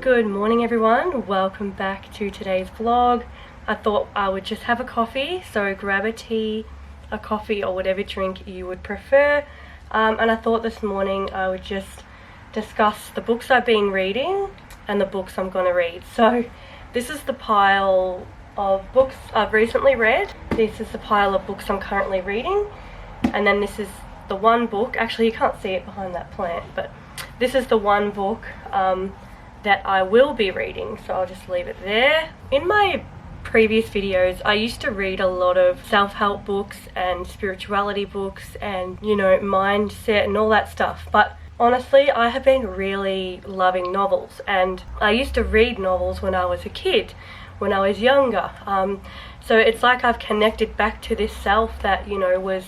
Good morning everyone, welcome back to today's vlog. I thought I would just have a coffee, so grab a tea, a coffee or whatever drink you would prefer. And I thought this morning I would just discuss the books I've been reading and the books I'm going to read. So this is the pile of books I've recently read, this is the pile of books I'm currently reading, and then this is the one book, actually you can't see it behind that plant, but this is the one book that I will be reading, so I'll just leave it there. In my previous videos I used to read a lot of self-help books and spirituality books and, you know, mindset and all that stuff, but honestly I have been really loving novels, and I used to read novels when I was a kid, when I was younger, so it's like I've connected back to this self that, you know, was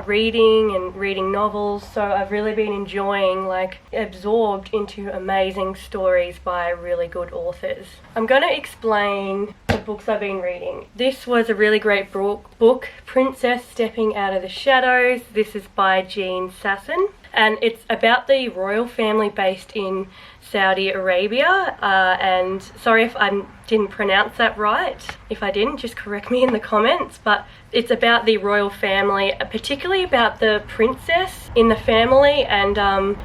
reading novels. So I've really been enjoying, like, absorbed into amazing stories by really good authors. I'm going to explain the books I've been reading. This was a really great book, Princess Stepping Out of the Shadows. This is by Jean Sasson, and it's about the royal family based in Saudi Arabia, and sorry if I didn't pronounce that right. If I didn't, just correct me in the comments, but it's about the royal family, particularly about the princess in the family, and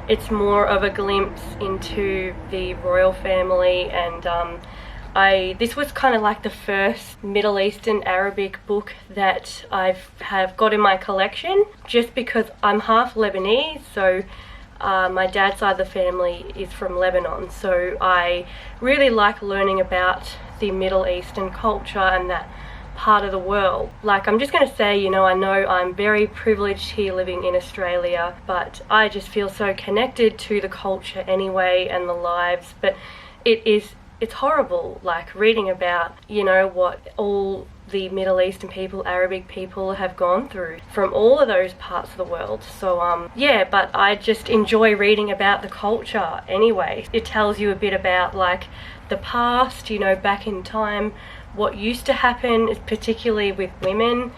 it's more of a glimpse into the royal family, and this was kind of like the first Middle Eastern Arabic book that have got in my collection, just because I'm half Lebanese, so my dad's side of the family is from Lebanon, so I really like learning about the Middle Eastern culture and that part of the world. Like, I'm just going to say, you know I'm very privileged here living in Australia, but I just feel so connected to the culture anyway and the lives, but it's horrible, like, reading about, you know, what all the Middle Eastern people, Arabic people have gone through from all of those parts of the world. So yeah, but I just enjoy reading about the culture anyway. It tells you a bit about, like, the past, you know, back in time, what used to happen, particularly with women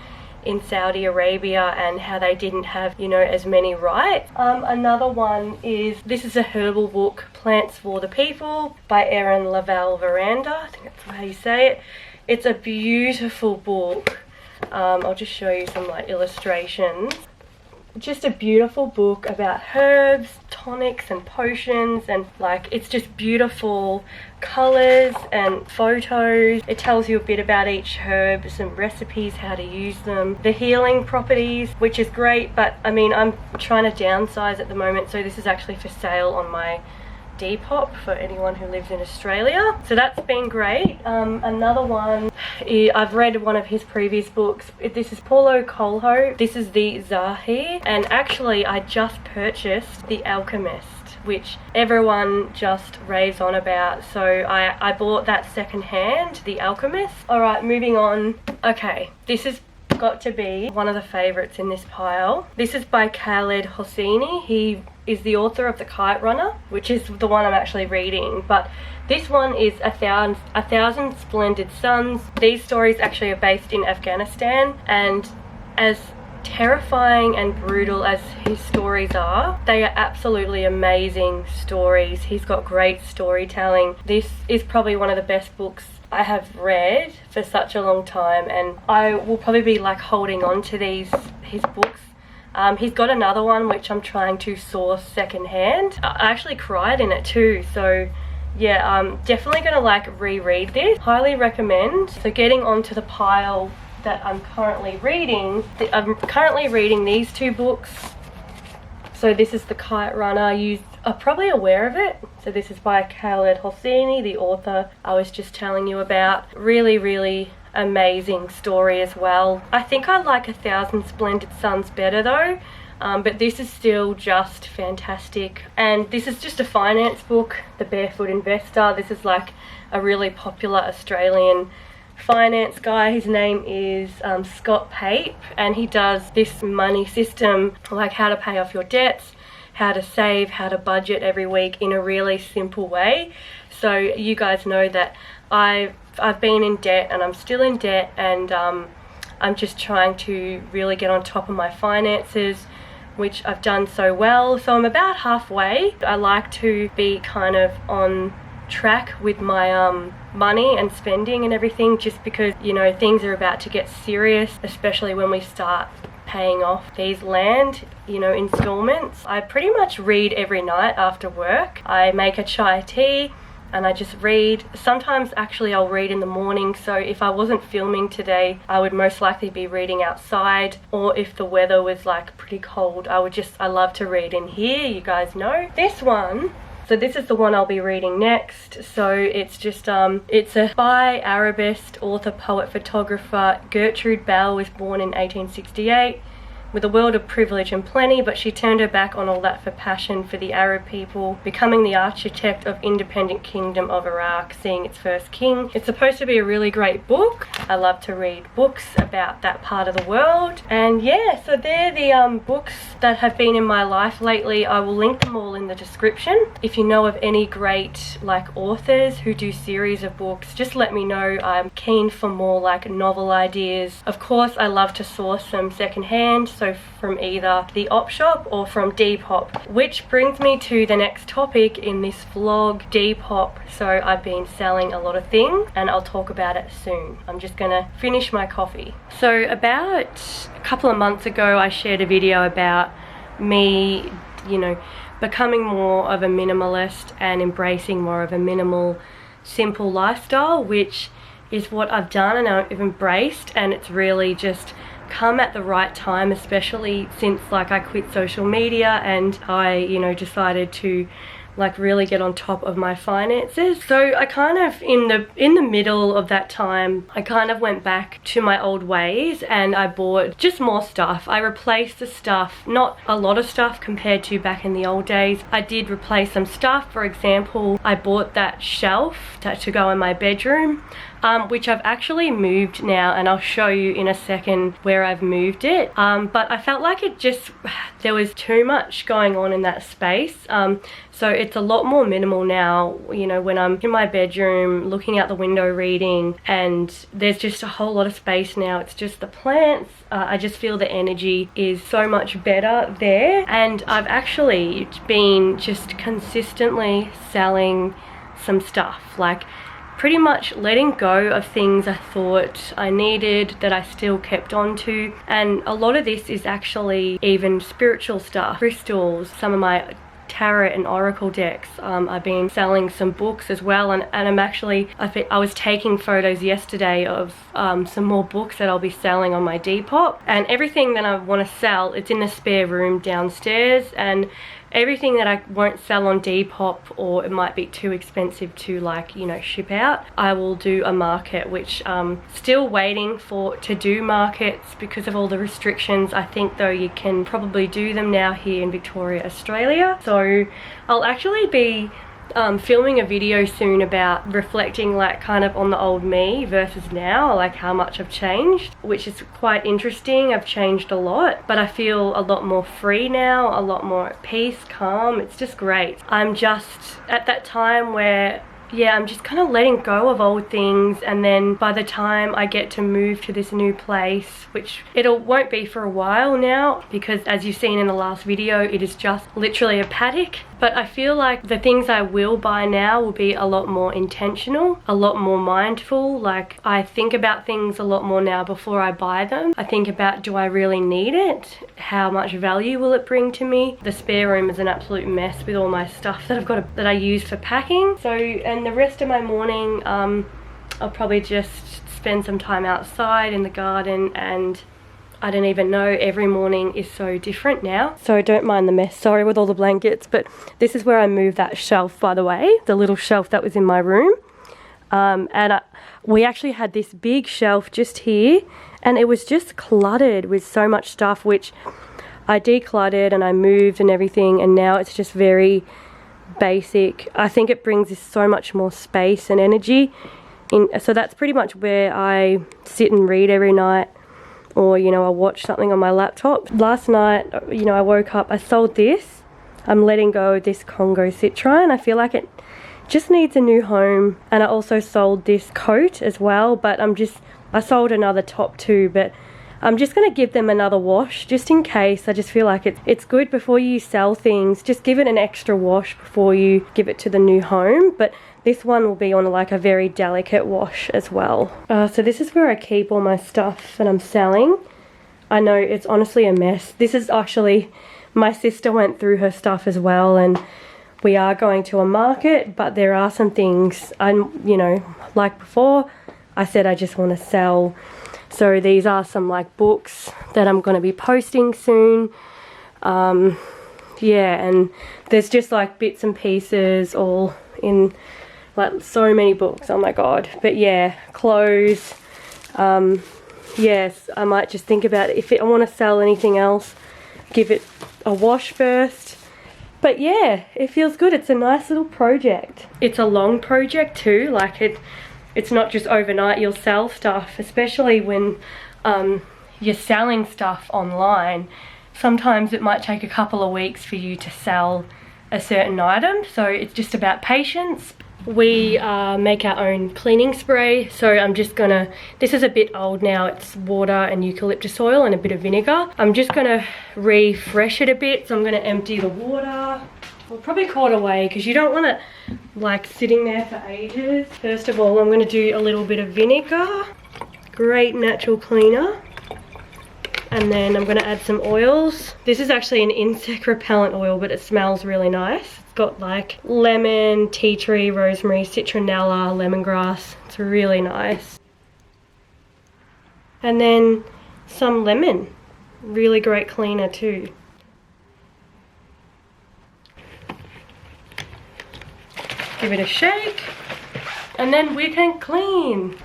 in Saudi Arabia, and how they didn't have, you know, as many rights. Another one is, this is a herbal book, Plants for the People by Erin verinder, I think that's how you say it. It's a beautiful book. I'll just show you some, like, illustrations. Just a beautiful book about herbs, tonics and potions, and, like, it's just beautiful colors and photos. It tells you a bit about each herb, some recipes, how to use them, the healing properties, which is great, but I mean, I'm trying to downsize at the moment, so this is actually for sale on my Depop for anyone who lives in Australia, so that's been great. Another one, I've read one of his previous books. This is Paulo Coelho. This is the Zahir, and actually I just purchased The Alchemist, which everyone just raves on about, so I bought that secondhand, The Alchemist. Alright, moving on. Okay, this has got to be one of the favorites in this pile. This is by Khaled Hosseini. He is the author of the Kite Runner, which is the one I'm actually reading, but this one is a thousand Splendid Suns. These stories actually are based in Afghanistan, and as terrifying and brutal as his stories are, they are absolutely amazing stories. He's got great storytelling. This is probably one of the best books I have read for such a long time, and I will probably be, like, holding on to his books. He's got another one which I'm trying to source secondhand. I actually cried in it too, so yeah, I'm definitely gonna, like, reread this. Highly recommend. So getting onto the pile that I'm currently reading, I'm currently reading these two books. So this is the Kite Runner. You are probably aware of it. So this is by Khaled Hosseini, the author I was just telling you about. Really, really amazing story as well. I think I like 1,000 Splendid Suns better though, but this is still just fantastic. And this is just a finance book, The Barefoot Investor. This is, like, a really popular Australian finance guy. His name is Scott Pape, and he does this money system, like how to pay off your debts, how to save, how to budget every week in a really simple way. So you guys know that I've been in debt, and I'm still in debt, and I'm just trying to really get on top of my finances, which I've done so well. So I'm about halfway. I like to be kind of on track with my money and spending and everything, just because, you know, things are about to get serious, especially when we start paying off these land, you know, installments. I pretty much read every night after work. I make a chai tea and I just read. Sometimes actually I'll read in the morning, so if I wasn't filming today I would most likely be reading outside, or if the weather was like pretty cold I love to read in here, you guys know. This one, so this is the one I'll be reading next. So it's just it's by Arabist, author, poet, photographer Gertrude Bell. Was born in 1868 with a world of privilege and plenty, but she turned her back on all that for passion for the Arab people, becoming the architect of independent kingdom of Iraq, seeing its first king. It's supposed to be a really great book. I love to read books about that part of the world. And yeah, so they're the books that have been in my life lately. I will link them all in the description. If you know of any great like authors who do series of books, just let me know. I'm keen for more like novel ideas. Of course, I love to source them secondhand, so from either the op shop or from Depop, which brings me to the next topic in this vlog, Depop. So I've been selling a lot of things and I'll talk about it soon. I'm just gonna finish my coffee. So about a couple of months ago I shared a video about me, you know, becoming more of a minimalist and embracing more of a minimal, simple lifestyle, which is what I've done and I've embraced, and it's really just come at the right time, especially since like I quit social media and I, you know, decided to like really get on top of my finances. So I kind of in the middle of that time I kind of went back to my old ways and I bought just more stuff. I replaced the stuff, not a lot of stuff compared to back in the old days. I did replace some stuff. For example, I bought that shelf to go in my bedroom, which I've actually moved now, and I'll show you in a second where I've moved it. But I felt like there was too much going on in that space. So it's a lot more minimal now, you know, when I'm in my bedroom looking out the window reading, and there's just a whole lot of space now. It's just the plants. I just feel the energy is so much better there. And I've actually been just consistently selling some stuff, like pretty much letting go of things I thought I needed that I still kept on to. And a lot of this is actually even spiritual stuff, crystals, some of my tarot and oracle decks. I've been selling some books as well, and I'm actually, I was taking photos yesterday of some more books that I'll be selling on my Depop, and everything that I want to sell, it's in the spare room downstairs, and everything that I won't sell on Depop, or it might be too expensive to like, you know, ship out, I will do a market, which still waiting to do markets because of all the restrictions. I think though you can probably do them now here in Victoria, Australia. So I'll actually be filming a video soon about reflecting like kind of on the old me versus now, like how much I've changed, which is quite interesting. I've changed a lot, but I feel a lot more free now, a lot more at peace, calm. It's just great. I'm just at that time where, yeah, I'm just kind of letting go of old things, and then by the time I get to move to this new place, which won't be for a while now, because as you've seen in the last video, it is just literally a paddock. But I feel like the things I will buy now will be a lot more intentional, a lot more mindful. Like I think about things a lot more now before I buy them. I think about, do I really need it? How much value will it bring to me? The spare room is an absolute mess with all my stuff that I've got that I use for packing. So, and the rest of my morning, I'll probably just spend some time outside in the garden, and I don't even know, every morning is so different now. So don't mind the mess, sorry with all the blankets, but this is where I moved that shelf, by the way, the little shelf that was in my room. We actually had this big shelf just here, and it was just cluttered with so much stuff, which I decluttered and I moved and everything, and now it's just very basic. I think it brings us so much more space and energy. So that's pretty much where I sit and read every night, or, you know, I watch something on my laptop. Last night, you know, I woke up, I sold this. I'm letting go of this Congo Citron. I feel like it just needs a new home. And I also sold this coat as well, but I sold another top too, but I'm just going to give them another wash just in case. I just feel like it's good before you sell things, just give it an extra wash before you give it to the new home. But This one will be on like a very delicate wash as well. So this is where I keep all my stuff that I'm selling. I know it's honestly a mess. This is actually, my sister went through her stuff as well, and we are going to a market, but there are some things, you know, like before, I said I just want to sell. So these are some like books that I'm going to be posting soon. Yeah, and there's just like bits and pieces all in, like so many books, oh my god. But yeah, clothes. Yes, I might just think about it. If I want to sell anything else, give it a wash first. But yeah, it feels good. It's a nice little project. It's a long project too, like it's not just overnight you'll sell stuff, especially when you're selling stuff online. Sometimes it might take a couple of weeks for you to sell a certain item, so it's just about patience. We make our own cleaning spray, so I'm just gonna, this is a bit old now, it's water and eucalyptus oil and a bit of vinegar. I'm just gonna refresh it a bit, so I'm gonna empty the water. We'll probably pour it away because you don't want it like sitting there for ages. First of all, I'm gonna do a little bit of vinegar, great natural cleaner. And then I'm gonna add some oils. This is actually an insect repellent oil, but it smells really nice. It's got like lemon, tea tree, rosemary, citronella, lemongrass. It's really nice. And then some lemon. Really great cleaner too. Give it a shake. And then we can clean.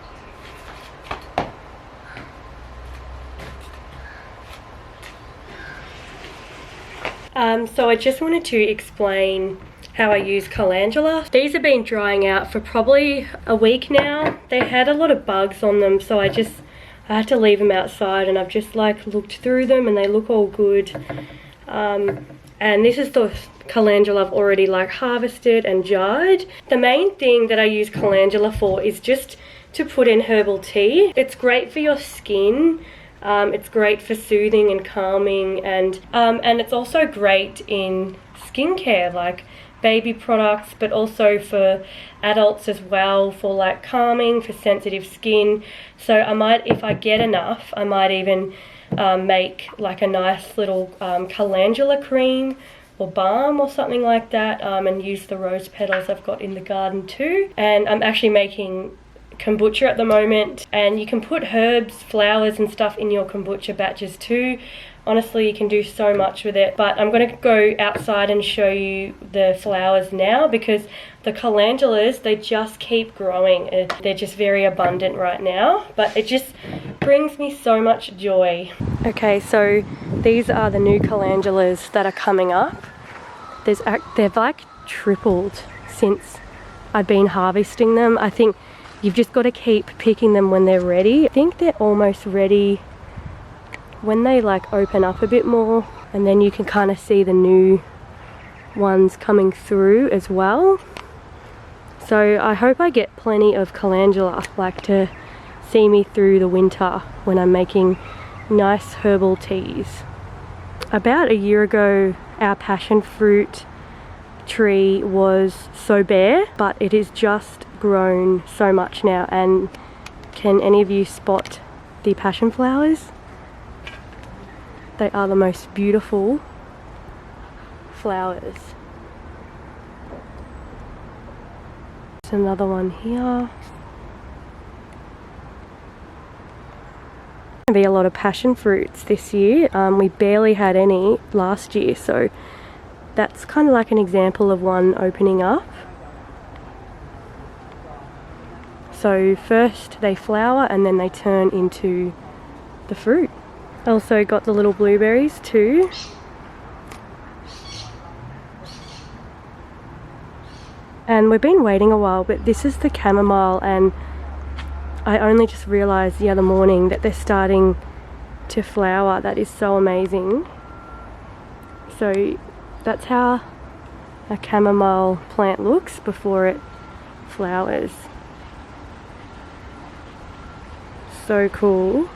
So I just wanted to explain how I use calendula. These have been drying out for probably a week now. They had a lot of bugs on them, so I had to leave them outside, and I've just like looked through them and they look all good. And this is the calendula I've already like harvested and jarred. The main thing that I use calendula for is just to put in herbal tea. It's great for your skin. It's great for soothing and calming, and it's also great in skincare, like baby products, but also for adults as well, for like calming, for sensitive skin. So I might, if I get enough, I might even make like a nice little calendula cream or balm or something like that, and use the rose petals I've got in the garden too. And I'm actually making kombucha at the moment, and you can put herbs, flowers and stuff in your kombucha batches too. Honestly, you can do so much with it, but I'm going to go outside and show you the flowers now, because the calendulas, they just keep growing. They're just very abundant right now, but it just brings me so much joy. Okay, so these are the new calendulas that are coming up. They've like tripled since I've been harvesting them. I think you've just got to keep picking them when they're ready. I think they're almost ready when they like open up a bit more, and then you can kind of see the new ones coming through as well. So I hope I get plenty of calendula like to see me through the winter when I'm making nice herbal teas. About a year ago, our passion fruit tree was so bare, but it is just grown so much now. And can any of you spot the passion flowers? They are the most beautiful flowers. There's another one here. There'll be a lot of passion fruits this year. We barely had any last year, so that's kind of like an example of one opening up. So first they flower and then they turn into the fruit. Also got the little blueberries too. And we've been waiting a while, but this is the chamomile, and I only just realised the other morning that they're starting to flower. That is so amazing. So that's how a chamomile plant looks before it flowers. So cool.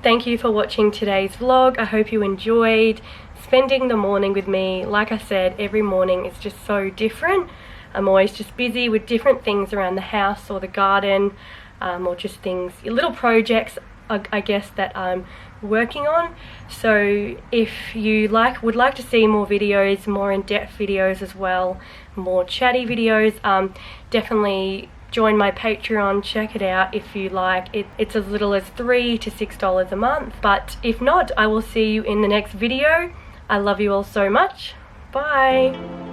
Thank you for watching today's vlog. I hope you enjoyed spending the morning with me. Like I said, every morning is just so different. I'm always just busy with different things around the house or the garden, or just things, little projects, I guess, that I'm working on. So if you would like to see more videos, more in-depth videos as well, more chatty videos, definitely join my Patreon. Check it out if you like. It's as little as $3 to $6 a month. But if not, I will see you in the next video. I love you all so much. Bye.